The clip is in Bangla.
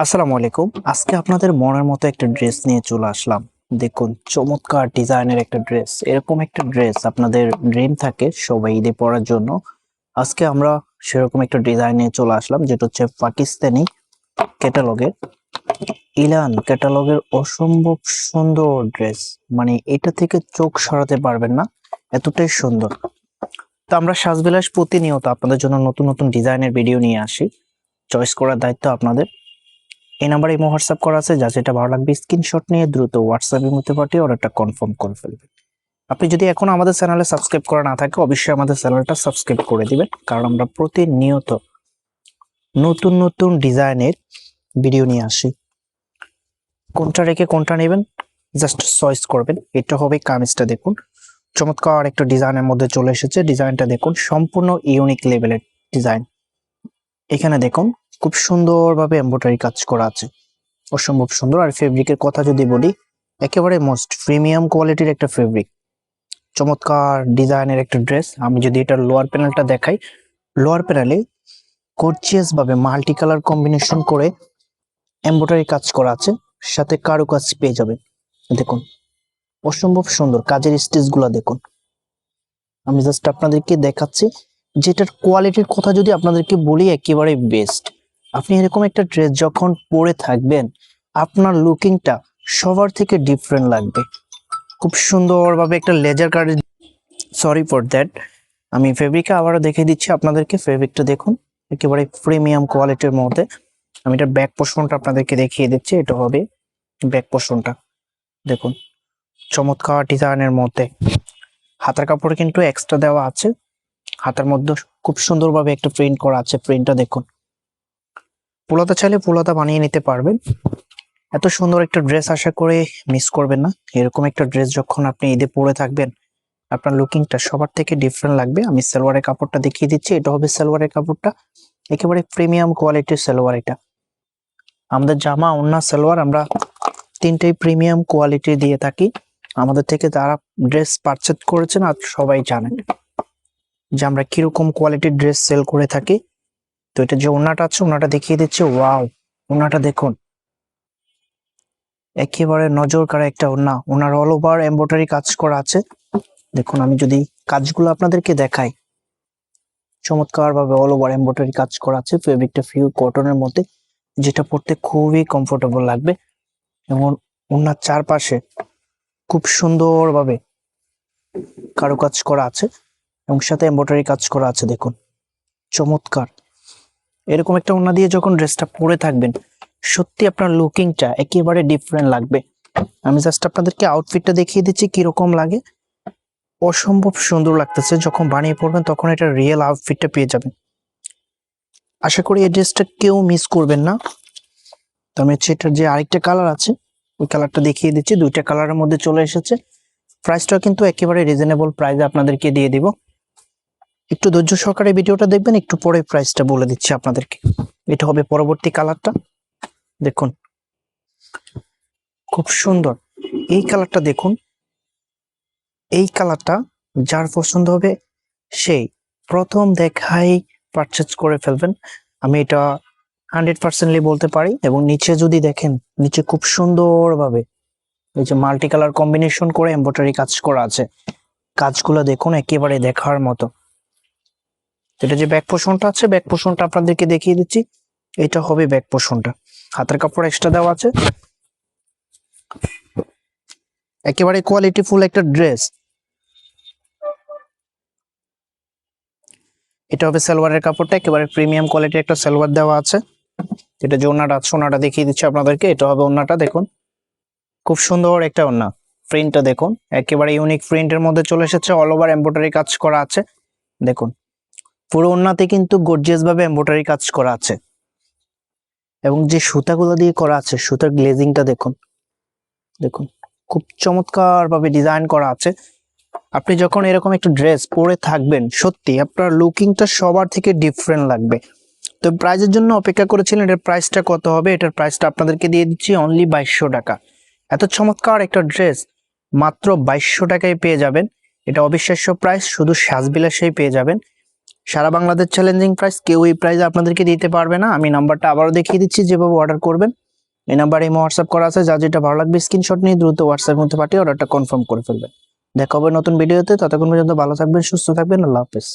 আসসালামু আলাইকুম। আজকে আপনাদের মনের মতো একটা ড্রেস নিয়ে চলে আসলাম। দেখুন, চমৎকার ডিজাইনের একটা ড্রেস। এরকম একটা ড্রেস আপনাদের ড্রিম থাকে সবাই ঈদে পরার জন্য। আজকে আমরা সেরকম একটা ডিজাইন নিয়ে চলে আসলাম, যেটা হচ্ছে পাকিস্তানি ক্যাটালগের, ইলান ক্যাটালগের অসম্ভব সুন্দর ড্রেস। মানে এটা থেকে চোখ সরাতে পারবেন না, এতটাই সুন্দর। তো আমরা সাজবিলাস প্রতিনিয়ত আপনাদের জন্য নতুন নতুন ডিজাইনের ভিডিও নিয়ে আসি। চয়েস করার দায়িত্ব আপনাদের। এই নাম্বারে ইমো হোয়াটসঅ্যাপ করা আছে, যা যেটা ভালো লাগবে স্ক্রিনশট নিয়ে দ্রুত হোয়াটসঅ্যাপের মধ্যে পাঠিয়ে অর্ডারটা কনফার্ম করে ফেলবেন। আপনি যদি এখন আমাদের চ্যানেলে সাবস্ক্রাইব করা না থাকে, অবশ্যই আমাদের চ্যানেলটা সাবস্ক্রাইব করে দিবেন, কারণ আমরা প্রতিনিয়ত নতুন নতুন ডিজাইনের ভিডিও নিয়ে আসি। কোনটা রেখে কোনটা নেবেন জাস্ট চয়েস করবেন। এটা হবে কামিজটা, দেখুন চমৎকার একটা ডিজাইনের মধ্যে চলে এসেছে। ডিজাইনটা দেখুন, সম্পূর্ণ ইউনিক লেভেলের ডিজাইন। এখানে দেখুন খুব সুন্দরভাবে এমব্রয়ডারি কাজ করা আছে, অসম্ভব সুন্দর। আর ফেব্রিকের কথা যদি বলি, একেবারে মোস্ট প্রিমিয়াম কোয়ালিটির একটা ফেব্রিক, চমৎকার ডিজাইনের একটা ড্রেস। আমি যদি এটার লোয়ার প্যানেলটা দেখাই, লোয়ার প্যানেলে গর্জিয়াস ভাবে মাল্টি কালার কম্বিনেশন করে এমব্রয়ডারি কাজ করা আছে, সাথে কারুকাজ পেয়ে যাবেন। দেখুন অসম্ভব সুন্দর কাজের স্টিচ গুলা দেখুন। আমি জাস্ট আপনাদেরকে দেখাচ্ছি, যেটার কোয়ালিটির কথা যদি আপনাদেরকে বলি, একেবারে বেস্ট। আপনি এরকম একটা ড্রেস যখন পরে থাকবেন, আপনার লুকিংটা সবার থেকে ডিফারেন্ট লাগবে। খুব সুন্দরভাবে একটা লেজার কাটের, সরি ফর দ্যাট, আমি ফেব্রিকটা আবারও দেখিয়ে দিচ্ছি আপনাদেরকে। ফেব্রিকটা দেখুন, একেবারে প্রিমিয়াম কোয়ালিটির মধ্যে। আমি এটার ব্যাক পোর্শনটা আপনাদেরকে দেখিয়ে দিচ্ছি। এটা হবে ব্যাক পোর্শনটা, দেখুন চমৎকার ডিজাইনের মধ্যে। হাতার কাপড় কিন্তু এক্সট্রা দেওয়া আছে, হাতার মধ্যে খুব সুন্দরভাবে একটা প্রিন্ট করা আছে। প্রিন্টটা দেখুন, পুলাতা চাইলে পুলাতা বানিয়ে নিতে পারবেন। এত সুন্দর একটা ড্রেস আশা করে মিস করবেন না। এরকম একটা ড্রেস যখন আপনি ঈদে পরে থাকবেন, আপনার লুকিংটা সবার থেকে ডিফারেন্ট লাগবে। আমি সালোয়ারের কাপড়টা দেখিয়ে দিচ্ছি। এটা হবে সালোয়ারের কাপড়টা, একেবারে প্রিমিয়াম কোয়ালিটির সালোয়ার। এটা আমাদের জামা, ওড়না, সালোয়ার আমরা তিনটেই প্রিমিয়াম কোয়ালিটি দিয়ে থাকি। আমাদের থেকে যারা ড্রেস পারচেজ করেছেন আর সবাই জানেন যে আমরা কিরকম কোয়ালিটির ড্রেস সেল করে থাকি। তো এটা যে ওড়নাটা আছে, ওড়নাটা দেখিয়ে দিচ্ছি। ওয়াও, ওড়নাটা দেখুন, একেবারে নজর কাড়া একটা ওড়না। ওনার অল ওভার এমব্রয়ডারি কাজ করা আছে। দেখুন আমি যদি কাজগুলো আপনাদেরকে দেখাই, চমৎকার ভাবে অল ওভার এমব্রয়ডারি কাজ করা আছে। ফেব্রিকটা পিওর কটনের মধ্যে, যেটা পরতে খুবই কমফোর্টেবল লাগবে। এবং ওনার চারপাশে খুব সুন্দর ভাবে কারুকাজ করা আছে এবং সাথে এমব্রয়ডারি কাজ করা আছে। দেখুন চমৎকার। এরকম একটা ওড়না দিয়ে যখন ড্রেসটা পরে থাকবেন, সত্যি আপনার লুকিংটা একেবারে ডিফারেন্ট লাগবে। আমি জাস্ট আপনাদেরকে আউটফিটটা দেখিয়ে দিচ্ছি কিরকম লাগে। অসম্ভব সুন্দর লাগতেছে, যখন বানিয়ে পড়বেন তখন এটা রিয়েল আউটফিটটা পেয়ে যাবেন। আশা করি এই ড্রেসটা কেউ মিস করবেন না। তো আমি হচ্ছে এটার যে আরেকটা কালার আছে, ওই কালারটা দেখিয়ে দিচ্ছি। দুইটা কালারের মধ্যে চলে এসেছে। প্রাইসটা কিন্তু একেবারে রিজনেবল প্রাইসে আপনাদেরকে দিয়ে দিব। একটু ধৈর্য সহকারে ভিডিওটা দেখবেন, একটু পরে প্রাইসটা বলে দিচ্ছি আপনাদেরকে। এটা হবে পরবর্তী কালারটা, দেখুন খুব সুন্দর। এই কালারটা দেখুন, এই কালারটা যার পছন্দ হবে সেই প্রথম দেখাই পারচেজ করে ফেলবেন। আমি এটা 100% বলতে পারি। এবং নিচে যদি দেখেন, নিচে খুব সুন্দর ভাবে এই যে মাল্টি কালার কম্বিনেশন করে এমব্রয়ডারি কাজ করা আছে। কাজগুলো দেখুন একেবারে দেখার মতো। এটা যে ব্যাক পোর্শনটা আছে, ব্যাক পোর্শনটা আপনাদেরকে দেখিয়ে দিচ্ছি। এটা হবে ব্যাক পোর্শনটা, হাতের কাপড় এক্সট্রা দেওয়া আছে। একেবারে কোয়ালিটি ফুল একটা ড্রেস। এটা হবে সালোয়ারের কাপড়টা, একেবারে প্রিমিয়াম কোয়ালিটির একটা সালোয়ার দেওয়া আছে। এটা যে ওড়নাটা আছে, ওড়নাটা দেখিয়ে দিচ্ছি আপনাদেরকে। এটা হবে ওড়নাটা, দেখুন খুব সুন্দর একটা ওড়না। প্রিন্টটা দেখুন, একেবারে ইউনিক প্রিন্টের মধ্যে চলে এসেছে। অল ওভার এমব্রয়ডারি কাজ করা আছে। দেখুন পুরো ওড়নাতে কিন্তু গর্জিয়াস ভাবে এমব্রয়ডারি কাজ করা আছে। এবং যে সুতাগুলো দিয়ে করা আছে, সুতার গ্লেজিংটা দেখুন, দেখুন খুব চমৎকার ভাবে ডিজাইন করা আছে। আপনি যখন এরকম একটা ড্রেস পরে থাকবেন, সত্যি আপনার লুকিংটা সবার থেকে ডিফারেন্ট লাগবে। তো প্রাইজের জন্য অপেক্ষা করেছিলেন, এটার প্রাইসটা কত হবে? এটার প্রাইসটা আপনাদেরকে দিয়ে দিচ্ছি অনলি 2200 টাকা। এত চমৎকার একটা ড্রেস মাত্র 2200 টাকায় পেয়ে যাবেন। এটা অবিশ্বাস্য প্রাইস, শুধু সাজবিলাসেই পেয়ে যাবেন। সারা বাংলাদেশ চ্যালেঞ্জিং প্রাইস, কেউ এই প্রাইস আপনাদেরকে দিতে পারবে না। আমি নাম্বারটা আবারও দেখিয়ে দিচ্ছি যেভাবে অর্ডার করবেন। এই নাম্বারে হোয়াটসঅ্যাপ করা আছে, যা যেটা ভালো লাগবে স্ক্রিনশট নিয়ে দ্রুত হোয়াটসঅ্যাপের মধ্যে পাঠিয়ে অর্ডারটা কনফার্ম করে ফেলবেন। দেখা হবে নতুন ভিডিওতে, ততক্ষণ পর্যন্ত ভালো থাকবেন, সুস্থ থাকবেন, আল্লাহ হাফেজ।